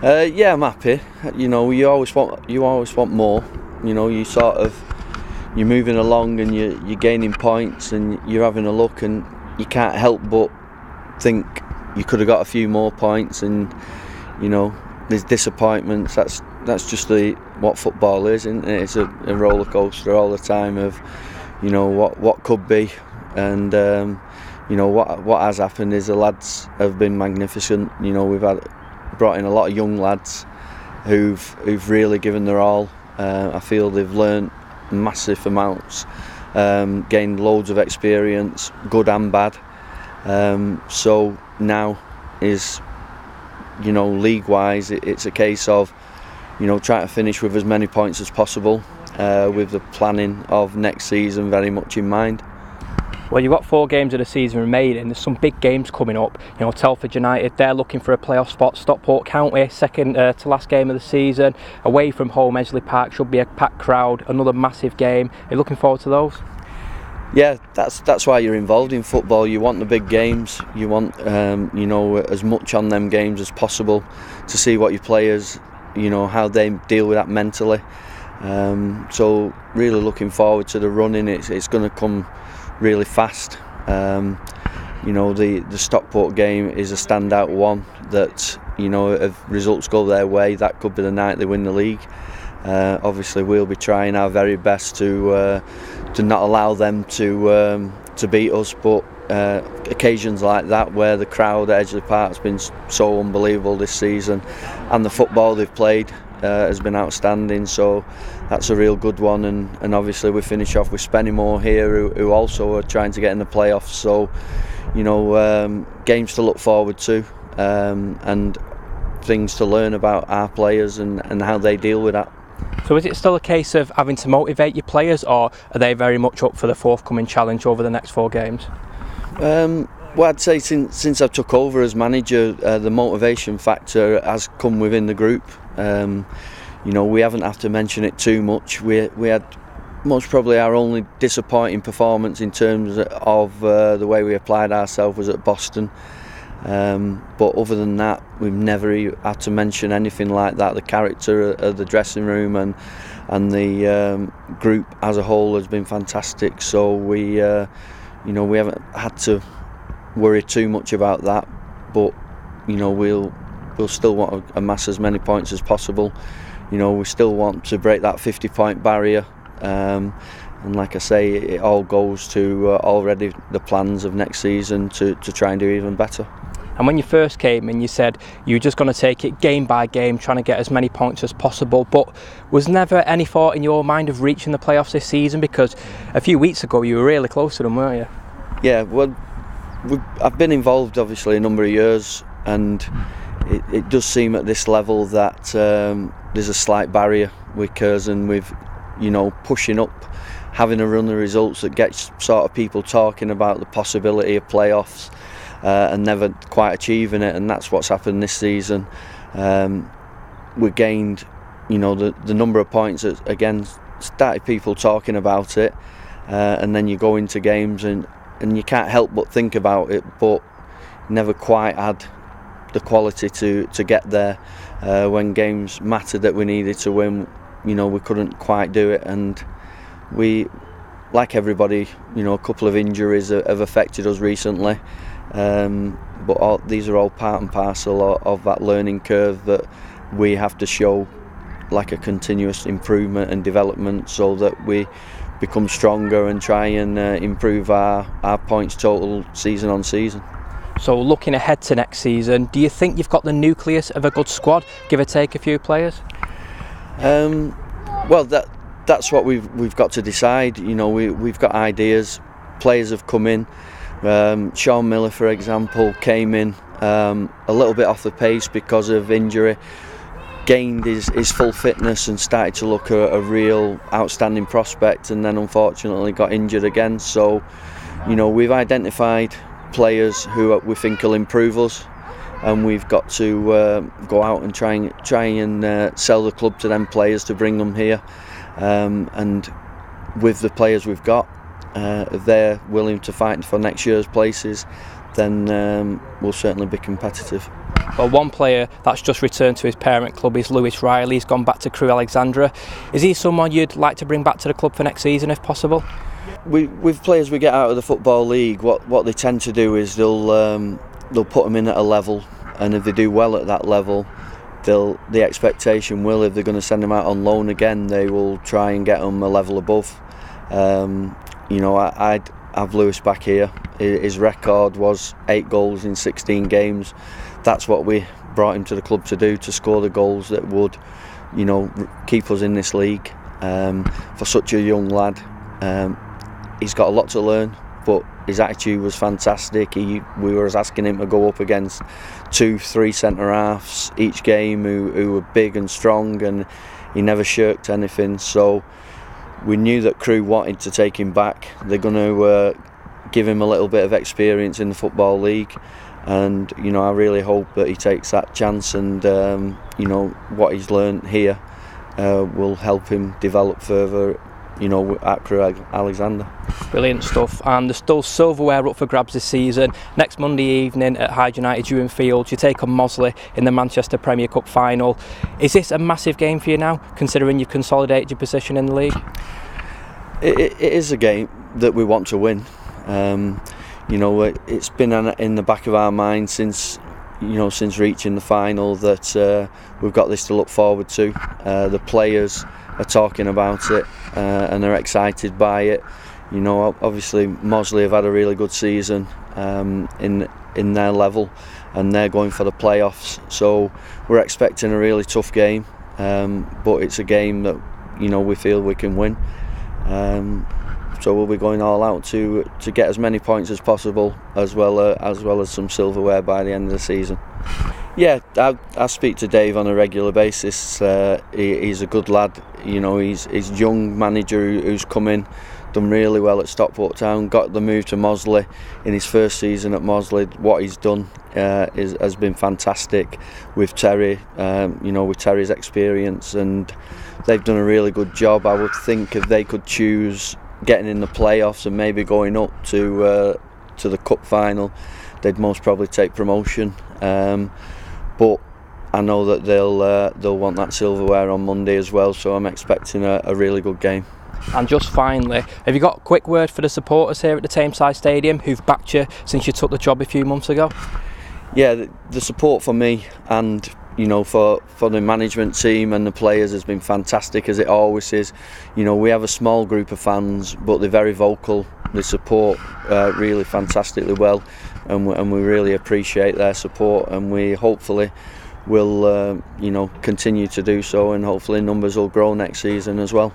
Yeah, I'm happy. You always want more. You're moving along and you're gaining points and you're having a look, and you can't help but think you could have got a few more points. And there's disappointments. That's just what football is, isn't it? It's a roller coaster all the time of what could be, and what has happened is the lads have been magnificent. We've brought in a lot of young lads who've really given their all. I feel they've learnt massive amounts, gained loads of experience, good and bad. So now is, league-wise, it's a case of, trying to finish with as many points as possible, with the planning of next season very much in mind. Well, you've got 4 games of the season remaining. There's some big games coming up. Telford United, they're looking for a playoff spot. Stockport County, second to last game of the season. Away from home, Esley Park, should be a packed crowd. Another massive game. Are you looking forward to those? Yeah, that's why you're involved in football. You want the big games. You want as much on them games as possible to see what your players, how they deal with that mentally. So really looking forward to the running. It's going to come really fast. The Stockport game is a standout one that, if results go their way, that could be the night they win the league. Obviously we'll be trying our very best to not allow them to beat us, but occasions like that where the crowd at Edgeley Park has been so unbelievable this season, and the football they've played has been outstanding, so that's a real good one. And obviously we finish off with Spennymoor here, who also are trying to get in the playoffs, so games to look forward to, and things to learn about our players and how they deal with that. So is it still a case of having to motivate your players, or are they very much up for the forthcoming challenge over the next 4 games? Well, I'd say since I took over as manager, the motivation factor has come within the group. We haven't had to mention it too much. We had most probably our only disappointing performance in terms of the way we applied ourselves was at Boston. But other than that, we've never had to mention anything like that. The character of the dressing room and the group as a whole has been fantastic. So we haven't had to worry too much about that. But we'll still want to amass as many points as possible. We still want to break that 50-point barrier. And like I say, it all goes to already the plans of next season to try and do even better. And when you first came in, you said you were just going to take it game by game, trying to get as many points as possible, but was never any thought in your mind of reaching the playoffs this season? Because a few weeks ago you were really close to them, weren't you? Yeah, well, I've been involved obviously a number of years, and it does seem at this level that there's a slight barrier with Curzon with pushing up, having a run of results that gets sort of people talking about the possibility of playoffs, and never quite achieving it. And that's what's happened this season. We gained the number of points that again started people talking about it, and then you go into games and you can't help but think about it, but never quite had the quality to get there. When games mattered that we needed to win, we couldn't quite do it. And we, like everybody, a couple of injuries have affected us recently, but these are all part and parcel of that learning curve that we have to show like a continuous improvement and development, so that we become stronger and try and improve our points total season on season. So looking ahead to next season, do you think you've got the nucleus of a good squad, give or take a few players? Well, that's what we've got to decide. We've got ideas. Players have come in. Sean Miller, for example, came in a little bit off the pace because of injury, gained his full fitness and started to look a real outstanding prospect, and then unfortunately got injured again. So we've identified players who we think will improve us, and we've got to go out and try and sell the club to them players to bring them here, and with the players we've got, if they're willing to fight for next year's places, then we'll certainly be competitive. Well, one player that's just returned to his parent club is Lewis Riley. He's gone back to Crewe Alexandra. Is he someone you'd like to bring back to the club for next season if possible? With players we get out of the Football League, what they tend to do is they'll put them in at a level, and if they do well at that level, the expectation will, if they're going to send them out on loan again, they will try and get them a level above. I'd have Lewis back here. His record was 8 goals in 16 games. That's what we brought him to the club to do, to score the goals that would, keep us in this league. For such a young lad, he's got a lot to learn, but his attitude was fantastic. We were asking him to go up against 2-3 centre halves each game who were big and strong, and he never shirked anything. So we knew that Crewe wanted to take him back. They're going to give him a little bit of experience in the Football League, and I really hope that he takes that chance, and what he's learned here will help him develop further at Crewe Alexandra. Brilliant stuff. And there's still silverware up for grabs this season. Next Monday evening at Hyde United Ewing Field, you take on Mossley in the Manchester Premier Cup final. Is this a massive game for you now, considering you've consolidated your position in the league? It is a game that we want to win. It's been in the back of our mind since reaching the final that we've got this to look forward to. The players are talking about it and are excited by it. Obviously Mossley have had a really good season in their level, and they're going for the playoffs. So we're expecting a really tough game, but it's a game that we feel we can win. So we'll be going all out to get as many points as possible, as well as some silverware by the end of the season. Yeah, I speak to Dave on a regular basis. He's a good lad. He's a young manager who's come in, done really well at Stockport Town, got the move to Mossley in his first season at Mossley. What he's done has been fantastic with Terry, with Terry's experience, and they've done a really good job. I would think if they could choose getting in the playoffs and maybe going up to the cup final, they'd most probably take promotion. But I know that they'll want that silverware on Monday as well, so I'm expecting a really good game. And just finally, have you got a quick word for the supporters here at the Tameside Stadium who've backed you since you took the job a few months ago? Yeah, the support for me and for the management team and the players has been fantastic, as it always is. We have a small group of fans, but they're very vocal. They support really fantastically well, and we really appreciate their support, and we hopefully will continue to do so, and hopefully numbers will grow next season as well.